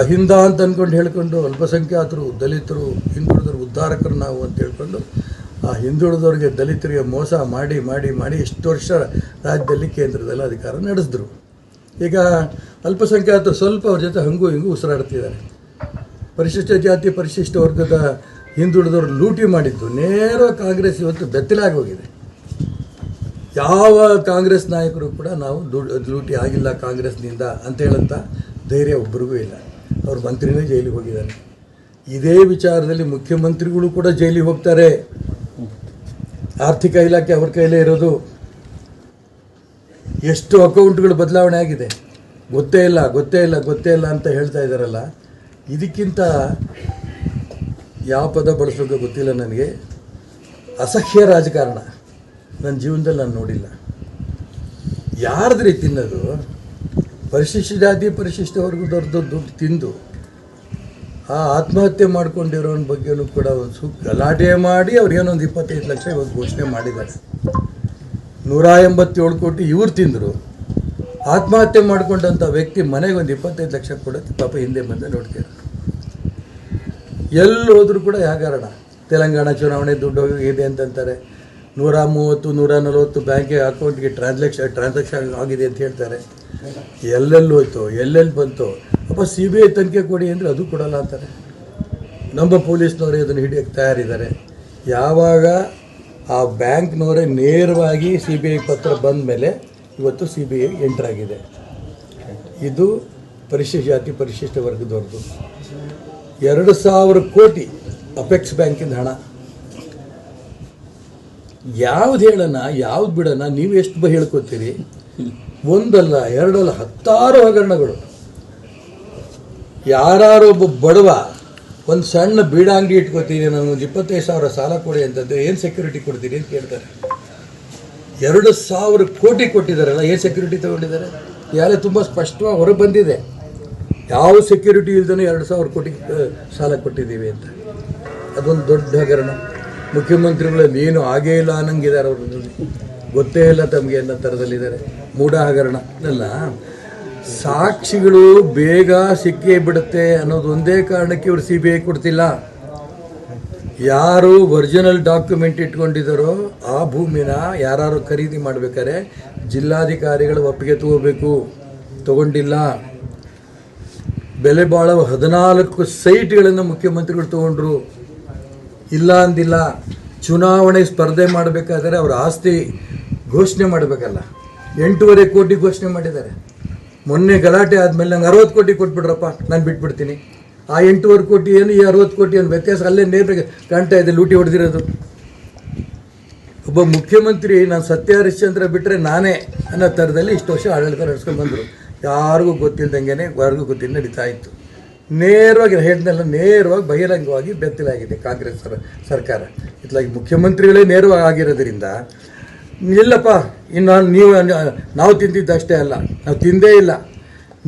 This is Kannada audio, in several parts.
ಅಹಿಂದ ಅಂತ ಅಂದ್ಕೊಂಡು ಹೇಳ್ಕೊಂಡು ಅಲ್ಪಸಂಖ್ಯಾತರು, ದಲಿತರು, ಹಿಂದುಳಿದವರು ಉದ್ಧಾರಕರು ನಾವು ಅಂತ ಹೇಳ್ಕೊಂಡು ಆ ಹಿಂದುಳಿದವ್ರಿಗೆ, ದಲಿತರಿಗೆ ಮೋಸ ಮಾಡಿ ಮಾಡಿ ಮಾಡಿ ಎಷ್ಟು ವರ್ಷ ರಾಜ್ಯದಲ್ಲಿ, ಕೇಂದ್ರದಲ್ಲಿ ಅಧಿಕಾರ ನಡೆಸಿದ್ರು. ಈಗ ಅಲ್ಪಸಂಖ್ಯಾತರು ಸ್ವಲ್ಪ ಅವ್ರ ಜೊತೆ ಹಂಗೂ ಹಿಂಗೂ ಉಸಿರಾಡ್ತಿದ್ದಾರೆ. ಪರಿಶಿಷ್ಟ ಜಾತಿ, ಪರಿಶಿಷ್ಟ ವರ್ಗದ ಹಿಂದುಳಿದವರು ಲೂಟಿ ಮಾಡಿದ್ದು ನೇರ ಕಾಂಗ್ರೆಸ್ ಇವತ್ತು ಬೆತ್ತಲಾಗಿ ಹೋಗಿದೆ. ಯಾವ ಕಾಂಗ್ರೆಸ್ ನಾಯಕರು ಕೂಡ ನಾವು ಲೂಟಿ ಆಗಿಲ್ಲ ಕಾಂಗ್ರೆಸ್ನಿಂದ ಅಂತ ಹೇಳಂತ ಧೈರ್ಯ ಒಬ್ಬರಿಗೂ ಇಲ್ಲ. ಅವ್ರ ಮಂತ್ರಿನೇ ಜೈಲಿಗೆ ಹೋಗಿದ್ದಾನೆ. ಇದೇ ವಿಚಾರದಲ್ಲಿ ಮುಖ್ಯಮಂತ್ರಿಗಳು ಕೂಡ ಜೈಲಿಗೆ ಹೋಗ್ತಾರೆ. ಆರ್ಥಿಕ ಇಲಾಖೆ ಅವ್ರ ಕೈಲೇ ಇರೋದು. ಎಷ್ಟು ಅಕೌಂಟ್ಗಳು ಬದಲಾವಣೆ ಆಗಿದೆ ಗೊತ್ತೇ ಇಲ್ಲ ಗೊತ್ತೇ ಇಲ್ಲ ಗೊತ್ತೇ ಇಲ್ಲ ಅಂತ ಹೇಳ್ತಾ ಇದ್ದಾರಲ್ಲ. ಇದಕ್ಕಿಂತ ಯಾವ ಪದ ಬಳಸೋಕೆ ಗೊತ್ತಿಲ್ಲ ನನಗೆ. ಅಸಹ್ಯ ರಾಜಕಾರಣ ನನ್ನ ಜೀವನದಲ್ಲಿ ನಾನು ನೋಡಿಲ್ಲ. ಯಾರ್ದ್ರಿ ತಿನ್ನೋದು? ಪರಿಶಿಷ್ಟ ಜಾತಿ, ಪರಿಶಿಷ್ಟ ವರ್ಗದವ್ರದ್ದು ದುಡ್ಡು ತಿಂದು ಆ ಆತ್ಮಹತ್ಯೆ ಮಾಡ್ಕೊಂಡಿರೋನ ಬಗ್ಗೆನೂ ಕೂಡ ಒಂದು ಗಲಾಟೆ ಮಾಡಿ ಅವ್ರಿಗೇನೊಂದು 25 ಲಕ್ಷ ಇವಾಗ ಘೋಷಣೆ ಮಾಡಿದ್ದಾರೆ. 187 ಕೋಟಿ ಇವ್ರು ತಿಂದರು. ಆತ್ಮಹತ್ಯೆ ಮಾಡಿಕೊಂಡಂಥ ವ್ಯಕ್ತಿ ಮನೆಗೆ ಒಂದು 25 ಲಕ್ಷ ಕೊಡುತ್ತೆ. ಪಾಪ ಹಿಂದೆ ಬಂದು ನೋಡ್ತೀರ. ಎಲ್ಲಿ ಹೋದರೂ ಕೂಡ ಯಾಕಾರಣ ತೆಲಂಗಾಣ ಚುನಾವಣೆ ದುಡ್ಡು ಹೋಗಿದೆ ಅಂತಂತಾರೆ. 130, 140 ಬ್ಯಾಂಕಿಗೆ ಅಕೌಂಟ್ಗೆ ಟ್ರಾನ್ಸಾಕ್ಷನ್ ಆಗಿದೆ ಅಂತ ಹೇಳ್ತಾರೆ. ಎಲ್ಲೆಲ್ಲಿ ಹೋಯ್ತು, ಎಲ್ಲೆಲ್ಲಿ ಬಂತು? ಅಪ್ಪ CBI ತನಿಖೆ ಕೊಡಿ ಅಂದರೆ ಅದು ಕೊಡಲ್ಲ ಅಂತಾರೆ. ನಮ್ಮ ಪೊಲೀಸ್ನವರೇ ಅದನ್ನು ಹಿಡಿಯೋಕ್ಕೆ ತಯಾರಿದ್ದಾರೆ. ಯಾವಾಗ ಆ ಬ್ಯಾಂಕ್ನವರೇ ನೇರವಾಗಿ CBI ಪತ್ರ ಬಂದ ಮೇಲೆ ಇವತ್ತು CBI ಎಂಟ್ರಾಗಿದೆ. ಇದು ಪರಿಶಿಷ್ಟ ಜಾತಿ, ಪರಿಶಿಷ್ಟ ವರ್ಗದವ್ರದ್ದು 2,000 ಕೋಟಿ ಅಪೆಕ್ಸ್ ಬ್ಯಾಂಕಿಂದ ಹಣ. ಯಾವ್ದು ಹೇಳೋಣ, ಯಾವ್ದು ಬಿಡೋಣ? ನೀವು ಎಷ್ಟು ಹೇಳ್ಕೊತೀರಿ? ಒಂದಲ್ಲ, ಎರಡಲ್ಲ, 10 ಹಗರಣಗಳು. ಯಾರು ಒಬ್ಬ ಬಡವ ಒಂದು ಸಣ್ಣ ಬೀಡ ಅಂಗಡಿ ಇಟ್ಕೋತೀನಿ, ನನಗೊಂದು 25,000 ಸಾಲ ಕೊಡಿ ಅಂತಂದರೆ ಏನು ಸೆಕ್ಯೂರಿಟಿ ಕೊಡ್ತೀರಿ ಅಂತ ಕೇಳ್ತಾರೆ. 2,000 ಕೋಟಿ ಕೊಟ್ಟಿದ್ದಾರಲ್ಲ, ಏನು ಸೆಕ್ಯೂರಿಟಿ ತೊಗೊಂಡಿದ್ದಾರೆ? ಯಾರೇ ತುಂಬ ಸ್ಪಷ್ಟವಾಗಿ ಹೊರಗೆ ಬಂದಿದೆ. ಯಾವ ಸೆಕ್ಯೂರಿಟಿ ಇಲ್ದೇ 2,000 ಕೋಟಿ ಸಾಲ ಕೊಟ್ಟಿದ್ದೀವಿ ಅಂತ. ಅದೊಂದು ದೊಡ್ಡ ಹಗರಣ. ಮುಖ್ಯಮಂತ್ರಿಗಳಲ್ಲಿ ಏನು ಆಗೇ ಇಲ್ಲ ಅನ್ನಂಗಿದ್ದಾರೆ. ಅವರು ಗೊತ್ತೇ ಇಲ್ಲ ತಮಗೆ ಅನ್ನೋ ಥರದಲ್ಲಿದ್ದಾರೆ. ಮೂಢ ಹಗರಣ ಅಲ್ಲ. ಸಾಕ್ಷಿಗಳು ಬೇಗ ಸಿಕ್ಕೇ ಬಿಡುತ್ತೆ ಅನ್ನೋದು ಒಂದೇ ಕಾರಣಕ್ಕೆ ಇವರು CBI ಕೊಡ್ತಿಲ್ಲ. ಯಾರು ಒರಿಜಿನಲ್ ಡಾಕ್ಯುಮೆಂಟ್ ಇಟ್ಕೊಂಡಿದ್ದಾರೋ ಆ ಭೂಮಿನ ಯಾರು ಖರೀದಿ ಮಾಡಬೇಕಾದ್ರೆ ಜಿಲ್ಲಾಧಿಕಾರಿಗಳು ಒಪ್ಪಿಗೆ ತಗೊಂಡಿಲ್ಲ. ಬೆಲೆ ಬಾಳುವ 14 ಸೈಟ್ಗಳನ್ನು ಮುಖ್ಯಮಂತ್ರಿಗಳು ತಗೊಂಡ್ರು. ಇಲ್ಲ ಅಂದಿಲ್ಲ. ಚುನಾವಣೆ ಸ್ಪರ್ಧೆ ಮಾಡಬೇಕಾದ್ರೆ ಅವರ ಆಸ್ತಿ ಘೋಷಣೆ ಮಾಡಬೇಕಲ್ಲ, 8.5 ಕೋಟಿ ಘೋಷಣೆ ಮಾಡಿದ್ದಾರೆ. ಮೊನ್ನೆ ಗಲಾಟೆ ಆದಮೇಲೆ ನಂಗೆ 60 ಕೋಟಿ ಕೊಟ್ಬಿಡ್ರಪ್ಪ, ನಾನು ಬಿಟ್ಬಿಡ್ತೀನಿ. ಆ 8.5 ಕೋಟಿ ಏನು, ಈ 60 ಕೋಟಿ ಏನು ವ್ಯತ್ಯಾಸ ಅಲ್ಲೇ ನೇರ ಕಾಣ್ತಾ ಇದೆ. ಲೂಟಿ ಹೊಡೆದಿರೋದು. ಒಬ್ಬ ಮುಖ್ಯಮಂತ್ರಿ ನಾನು ಸತ್ಯ ಹರಿಶ್ಚಂದ್ರ ಬಿಟ್ಟರೆ ನಾನೇ ಅನ್ನೋ ಥರದಲ್ಲಿ ಇಷ್ಟು ವರ್ಷ ಆಡಳಿತ ನಡೆಸ್ಕೊಂಡು ಬಂದರು. ಯಾರಿಗೂ ಗೊತ್ತಿಲ್ದಂಗೆ, ಯಾರಿಗೂ ಗೊತ್ತಿಲ್ಲ ನಡೀತಾ ಇತ್ತು. ನೇರವಾಗಿ ಹೇಳಿದ್ನೆಲ್ಲ ನೇರವಾಗಿ ಬಹಿರಂಗವಾಗಿ ಬೆತ್ತಲಾಗಿದೆ ಕಾಂಗ್ರೆಸ್ ಸರ್ಕಾರ. ಇತ್ಲಾಗಿ ಮುಖ್ಯಮಂತ್ರಿಗಳೇ ನೇರವಾಗಿ ಆಗಿರೋದ್ರಿಂದ ಇಲ್ಲಪ್ಪ, ಇನ್ನು ನಾವು ತಿಂದಿದ್ದಷ್ಟೇ ಅಲ್ಲ, ನಾವು ತಿಂದೇ ಇಲ್ಲ.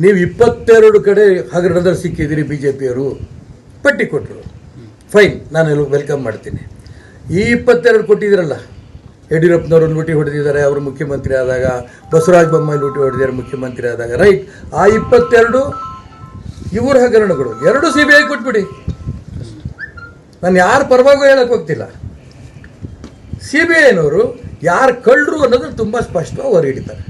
ನೀವು 22 ಕಡೆ ಹಗರಣದಲ್ಲಿ ಸಿಕ್ಕಿದ್ದೀರಿ. BJPಯವರು ಪಟ್ಟಿ ಕೊಟ್ಟರು. ಫೈನ್, ನಾನು ವೆಲ್ಕಮ್ ಮಾಡ್ತೀನಿ. ಈ 22 ಕೊಟ್ಟಿದ್ದೀರಲ್ಲ, ಯಡಿಯೂರಪ್ಪನವರು ಲೂಟಿ ಹೊಡೆದಿದ್ದಾರೆ ಅವರು ಮುಖ್ಯಮಂತ್ರಿ ಆದಾಗ, ಬಸವರಾಜ ಬೊಮ್ಮಾಯಿ ಲೂಟಿ ಹೊಡೆದಿದ್ದಾರೆ ಮುಖ್ಯಮಂತ್ರಿ ಆದಾಗ, ರೈಟ್. ಆ 22 ಇವ್ರ ಹಗರಣಗಳು 2 CBI ಕೊಟ್ಬಿಡಿ. ನಾನು ಯಾರ ಪರವಾಗೂ ಹೇಳಕ್ಕೆ ಹೋಗ್ತಿಲ್ಲ. CBIನವರು ಯಾರು ಕಳ್ಳರು ಅನ್ನೋದನ್ನು ತುಂಬ ಸ್ಪಷ್ಟವಾಗಿ ಹೊರಗಿಡ್ತಾರೆ.